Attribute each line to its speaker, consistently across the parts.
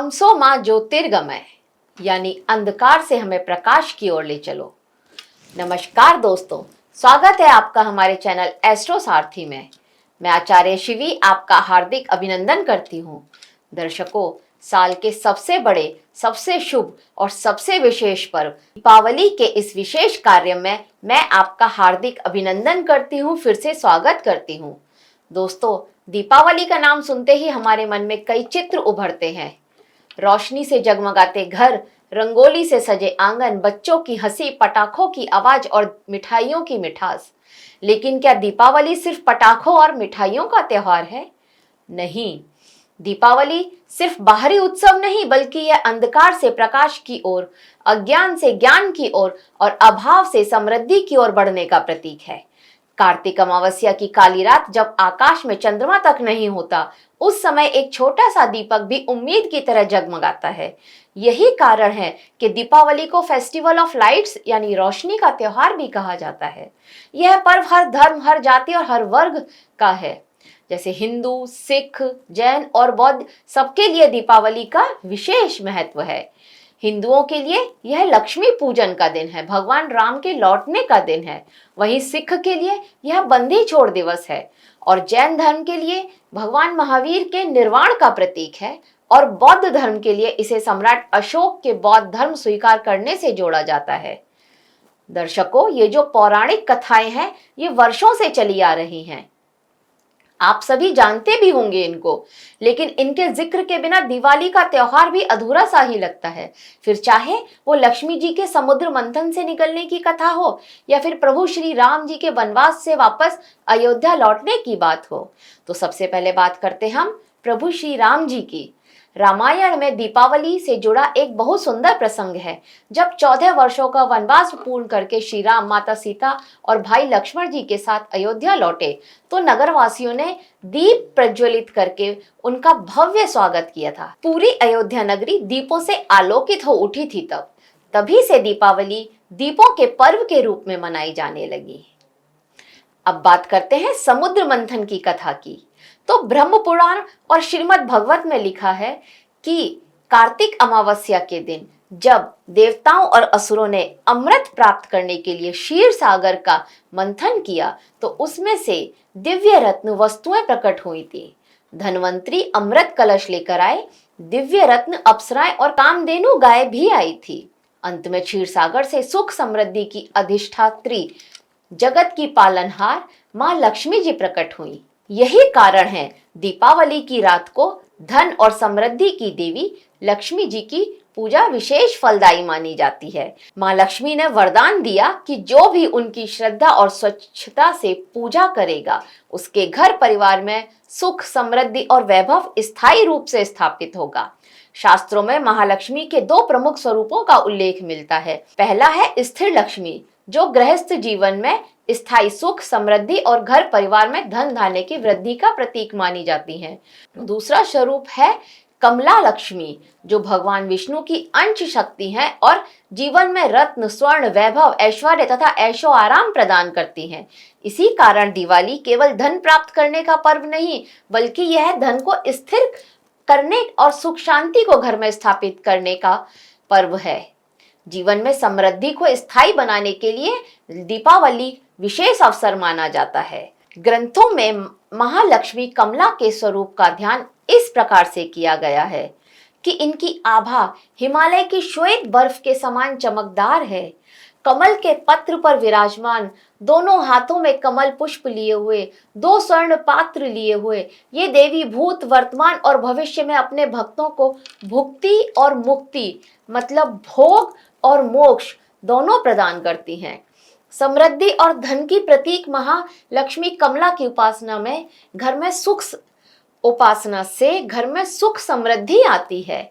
Speaker 1: तमसो मां ज्योतिर्गमय, यानी अंधकार से हमें प्रकाश की ओर ले चलो। नमस्कार दोस्तों, स्वागत है आपका हमारे चैनल एस्ट्रो सारथी में। मैं आचार्य शिवी आपका हार्दिक अभिनंदन करती हूँ। दर्शकों, साल के सबसे बड़े, सबसे शुभ और सबसे विशेष पर्व दीपावली के इस विशेष कार्य में मैं आपका हार्दिक अभिनंदन करती हूँ, फिर से स्वागत करती हूँ। दोस्तों, दीपावली का नाम सुनते ही हमारे मन में कई चित्र उभरते हैं। रोशनी से जगमगाते घर, रंगोली से सजे आंगन, बच्चों की हंसी, पटाखों की आवाज और मिठाइयों की मिठास। लेकिन क्या दीपावली सिर्फ पटाखों और मिठाइयों का त्योहार है? नहीं, दीपावली सिर्फ बाहरी उत्सव नहीं, बल्कि यह अंधकार से प्रकाश की ओर, अज्ञान से ज्ञान की ओर और अभाव से समृद्धि की ओर बढ़ने का प्रतीक है। कार्तिक अमावस्या की काली रात, जब आकाश में चंद्रमा तक नहीं होता, उस समय एक छोटा सा दीपक भी उम्मीद की तरह जगमगाता है। यही कारण है कि दीपावली को फेस्टिवल ऑफ लाइट्स यानी रोशनी का त्योहार भी कहा जाता है। यह पर्व हर धर्म, हर जाति और हर वर्ग का है। जैसे हिंदू, सिख, जैन और बौद्ध, सबके लिए दीपावली का विशेष महत्व है। हिंदुओं के लिए यह लक्ष्मी पूजन का दिन है, भगवान राम के लौटने का दिन है। वहीं सिख के लिए यह बंदी छोड़ दिवस है और जैन धर्म के लिए भगवान महावीर के निर्वाण का प्रतीक है और बौद्ध धर्म के लिए इसे सम्राट अशोक के बौद्ध धर्म स्वीकार करने से जोड़ा जाता है। दर्शकों, ये जो पौराणिक कथाएं हैं, ये वर्षों से चली आ रही हैं। आप सभी जानते भी होंगे इनको, लेकिन इनके जिक्र के बिना दिवाली का त्योहार भी अधूरा सा ही लगता है। फिर चाहे वो लक्ष्मी जी के समुद्र मंथन से निकलने की कथा हो या फिर प्रभु श्री राम जी के वनवास से वापस अयोध्या लौटने की बात हो। तो सबसे पहले बात करते हम प्रभु श्री राम जी की। रामायण में दीपावली से जुड़ा एक बहुत सुंदर प्रसंग है। जब 14 वर्षों का वनवास पूर्ण करके श्री राम, माता सीता और भाई लक्ष्मण जी के साथ अयोध्या लौटे, तो नगरवासियों ने दीप प्रज्वलित करके उनका भव्य स्वागत किया था। पूरी अयोध्या नगरी दीपों से आलोकित हो उठी थी। तभी से दीपावली दीपों के पर्व के रूप में मनाई जाने लगी। अब बात करते हैं समुद्र मंथन की कथा की। तो ब्रह्म पुराण और श्रीमद् भगवत में लिखा है कि कार्तिक अमावस्या के दिन जब देवताओं और असुरों ने अमृत प्राप्त करने के लिए क्षीर सागर का मंथन किया, तो उसमें से दिव्य रत्न वस्तुएं प्रकट हुई थी। धनवंतरी अमृत कलश लेकर आए, दिव्य रत्न अप्सराएं और कामधेनु गाय भी आई थी। अंत में क्षीर सागर से सुख समृद्धि की अधिष्ठात्री, जगत की पालनहार मां लक्ष्मी जी प्रकट हुई। यही कारण है दीपावली की रात को धन और समृद्धि की देवी लक्ष्मी जी की पूजा विशेष फलदायी मानी जाती है। मां लक्ष्मी ने वरदान दिया कि जो भी उनकी श्रद्धा और स्वच्छता से पूजा करेगा, उसके घर परिवार में सुख, समृद्धि और वैभव स्थायी रूप से स्थापित होगा। शास्त्रों में महालक्ष्मी के 2 प्रमुख स्वरूपों का उल्लेख मिलता है। पहला है स्थिर लक्ष्मी, जो गृहस्थ जीवन में स्थायी सुख, समृद्धि और घर परिवार में धन धान्य की वृद्धि का प्रतीक मानी जाती है। दूसरा स्वरूप है कमला लक्ष्मी, जो भगवान विष्णु की अंश शक्ति है और जीवन में रत्न, स्वर्ण, वैभव, ऐश्वर्य तथा ऐशो आराम प्रदान करती हैं। इसी कारण दिवाली केवल धन प्राप्त करने का पर्व नहीं, बल्कि यह धन को स्थिर करने और सुख शांति को घर में स्थापित करने का पर्व है। जीवन में समृद्धि को स्थायी बनाने के लिए दीपावली विशेष अवसर माना जाता है। ग्रंथों में महालक्ष्मी कमला के स्वरूप का ध्यान इस प्रकार से किया गया है कि इनकी आभा हिमालय की श्वेत बर्फ के समान चमकदार है। कमल के पत्र पर विराजमान, दोनों हाथों में कमल पुष्प लिए हुए, 2 स्वर्ण पात्र लिए हुए, ये देवी भूत, वर्तमान और भविष्य में अपने भक्तों को भुक्ति और मुक्ति, मतलब भोग और मोक्ष दोनों प्रदान करती हैं। समृद्धि और धन की प्रतीक महालक्ष्मी कमला की उपासना से घर में सुख समृद्धि आती है,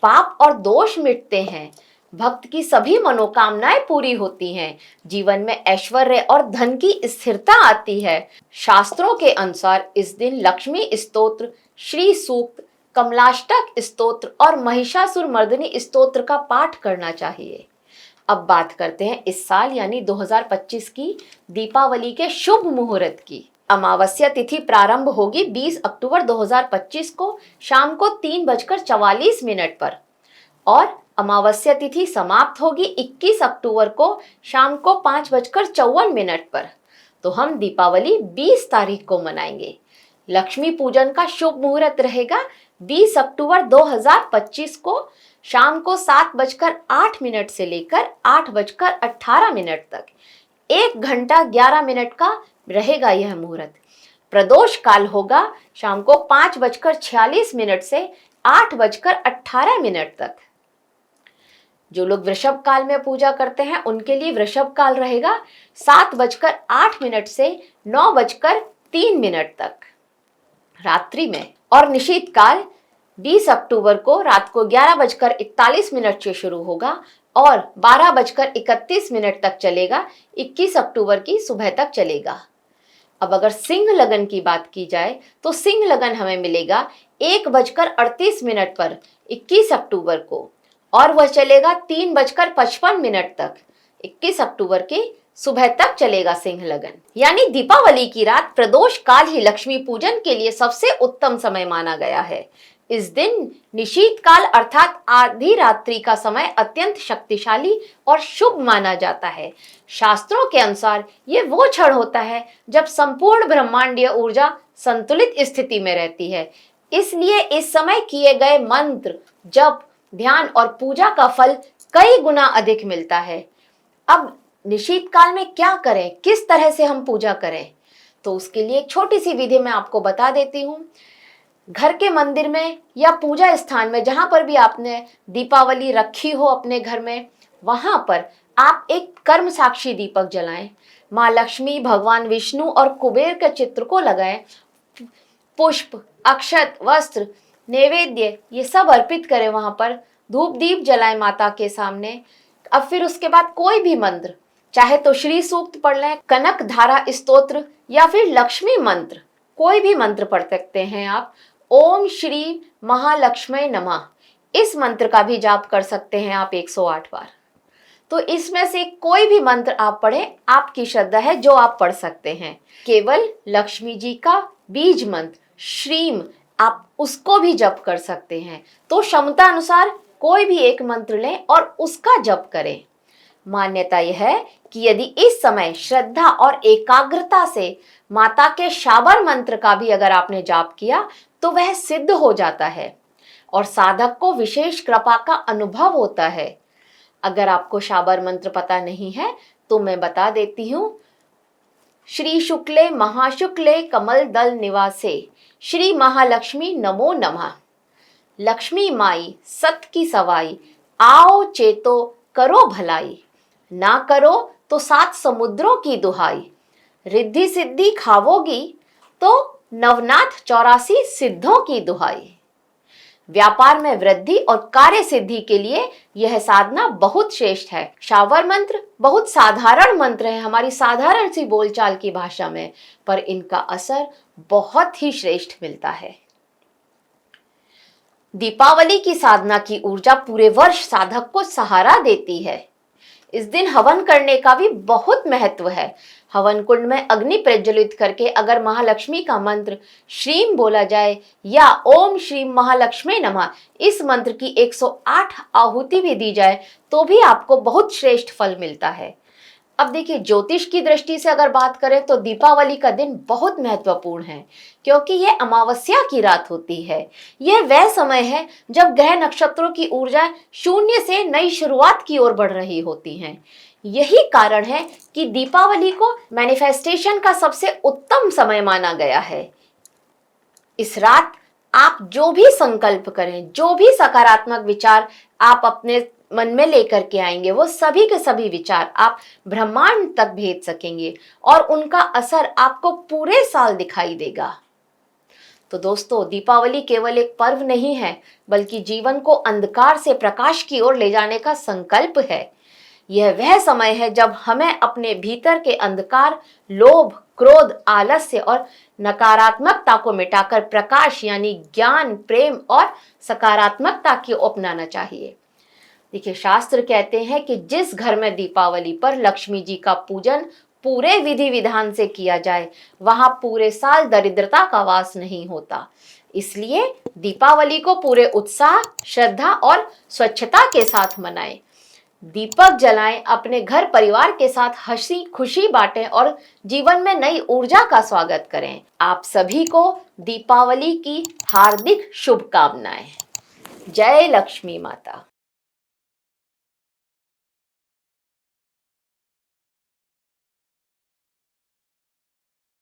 Speaker 1: पाप और दोष मिटते हैं, भक्त की सभी मनोकामनाएं पूरी होती हैं, जीवन में ऐश्वर्य और धन की स्थिरता आती है। शास्त्रों के अनुसार इस दिन लक्ष्मी स्तोत्र, श्री सूक्त, कमलाष्टक स्तोत्र और महिषासुर मर्दिनी स्तोत्र का पाठ करना चाहिए। अब बात करते हैं इस साल यानी 2025 की दीपावली के शुभ मुहूर्त की। अमावस्या तिथि प्रारंभ होगी 20 अक्टूबर 2025 को शाम को 3:44 पर और अमावस्या तिथि समाप्त होगी 21 अक्टूबर को शाम को 5:54 पर। तो हम दीपावली 20 तारीख को मनाएंगे। लक्ष्मी पूजन का शुभ मुहूर्त रहेगा 20 अक्टूबर 2025 को शाम को 7:08 से लेकर 8:18 तक 1 घंटा 11 मिनट का रहेगा यह मुहूर्त। प्रदोष काल होगा शाम को 5:46 से 8:18 तक। जो लोग वृषभ काल में पूजा करते हैं उनके लिए वृषभ काल रहेगा 7:08 से 9:03 तक रात्रि में। और निशीत काल 20 अक्टूबर को रात को 11:41 से शुरू होगा और 12:31 तक चलेगा। 21 अक्टूबर की सुबह तक चलेगा। अब अगर सिंह लगन की बात की जाए तो सिंह लगन हमें मिलेगा 1:38 पर 21 अक्टूबर को और वह चलेगा 3:55 तक। 21 अक्टूबर की सुबह तक चलेगा सिंह लगन। यानी दीपावली की रात प्रदोष काल ही लक्ष्मी पूजन के लिए सबसे उत्तम समय माना गया है। इस दिन निशीत काल अर्थात आधी रात्रि का समय अत्यंत शक्तिशाली और शुभ माना जाता है। शास्त्रों के अनुसार ये वो क्षण होता है जब संपूर्ण ब्रह्मांडीय ऊर्जा संतुलित स्थिति में रहती है। इसलिए इस समय किए गए मंत्र, जप, ध्यान और पूजा का फल कई गुना अधिक मिलता है। अब निशीत काल में क्या करें, किस तरह से हम पूजा करें, तो उसके लिए एक छोटी सी विधि मैं आपको बता देती हूँ। घर के मंदिर में या पूजा स्थान में जहां पर भी आपने दीपावली रखी हो अपने घर में, वहां पर आप एक कर्म साक्षी दीपक जलाएं। माँ लक्ष्मी, भगवान विष्णु और कुबेर के चित्र को लगाएं। पुष्प, अक्षत, वस्त्र, नैवेद्य ये सब अर्पित करें। वहां पर धूप दीप जलाएं माता के सामने। अब फिर उसके बाद कोई भी मंत्र, चाहे तो श्री सूक्त पढ़ लें, कनक धारा स्तोत्र या फिर लक्ष्मी मंत्र, कोई भी मंत्र पढ़ सकते हैं आप। ओम श्री महालक्ष्मी नमः, इस मंत्र का भी जाप कर सकते हैं आप 108 बार। तो इसमें से कोई भी मंत्र आप पढ़ें, आपकी श्रद्धा है जो आप पढ़ सकते हैं। केवल लक्ष्मी जी का बीज मंत्र श्रीम, आप उसको भी जप कर सकते हैं। तो क्षमता अनुसार कोई भी एक मंत्र लें और उसका जप करें। मान्यता यह है कि यदि इस समय श्रद्धा और एकाग्रता से माता के शाबर मंत्र का भी अगर आपने जाप किया तो वह सिद्ध हो जाता है और साधक को विशेष कृपा का अनुभव होता है। अगर आपको शाबर मंत्र पता नहीं है तो मैं बता देती हूँ। श्री शुक्ले महाशुक्ले कमल दल निवासे श्री महालक्ष्मी नमो नमः। लक्ष्मी माई सत की सवाई, आओ चेतो करो भलाई, ना करो तो 7 समुद्रों की दुहाई, रिद्धि सिद्धि खावोगी तो नवनाथ 84 सिद्धों की दुहाई। व्यापार में वृद्धि और कार्य सिद्धि के लिए यह साधना बहुत श्रेष्ठ है। शावर मंत्र बहुत साधारण मंत्र है हमारी साधारण सी बोलचाल की भाषा में, पर इनका असर बहुत ही श्रेष्ठ मिलता है। दीपावली की साधना की ऊर्जा पूरे वर्ष साधक को सहारा देती है। इस दिन हवन करने का भी बहुत महत्व है। हवन कुंड में अग्नि प्रज्वलित करके अगर महालक्ष्मी का मंत्र श्रीम बोला जाए या ओम श्रीम महालक्ष्मी नमः इस मंत्र की 108 आहुति भी दी जाए तो भी आपको बहुत श्रेष्ठ फल मिलता है। अब देखिए, ज्योतिष की दृष्टि से अगर बात करें तो दीपावली का दिन बहुत महत्वपूर्ण है क्योंकि यह अमावस्या की रात होती है। यह वह समय है जब ग्रह नक्षत्रों की ऊर्जा शून्य से नई शुरुआत की ओर बढ़ रही होती हैं। यही कारण है कि दीपावली को मैनिफेस्टेशन का सबसे उत्तम समय माना गया है। इस रात आप जो भी संकल्प करें, जो भी सकारात्मक विचार आप अपने मन में लेकर के आएंगे, वो सभी के सभी विचार आप ब्रह्मांड तक भेज सकेंगे और उनका असर आपको पूरे साल दिखाई देगा। तो दोस्तों, दीपावली केवल एक पर्व नहीं है बल्कि जीवन को अंधकार से प्रकाश की ओर ले जाने का संकल्प है। यह वह समय है जब हमें अपने भीतर के अंधकार, लोभ, क्रोध, आलस्य और नकारात्मकता को मिटाकर प्रकाश यानी ज्ञान, प्रेम और सकारात्मकता की अपनाना चाहिए। देखिए, शास्त्र कहते हैं कि जिस घर में दीपावली पर लक्ष्मी जी का पूजन पूरे विधि विधान से किया जाए, वहां पूरे साल दरिद्रता का वास नहीं होता। इसलिए दीपावली को पूरे उत्साह, श्रद्धा और स्वच्छता के साथ मनाएं। दीपक जलाएं, अपने घर परिवार के साथ हंसी खुशी बांटें और जीवन में नई ऊर्जा का स्वागत करें। आप सभी को दीपावली की हार्दिक शुभकामनाएं। जय लक्ष्मी माता।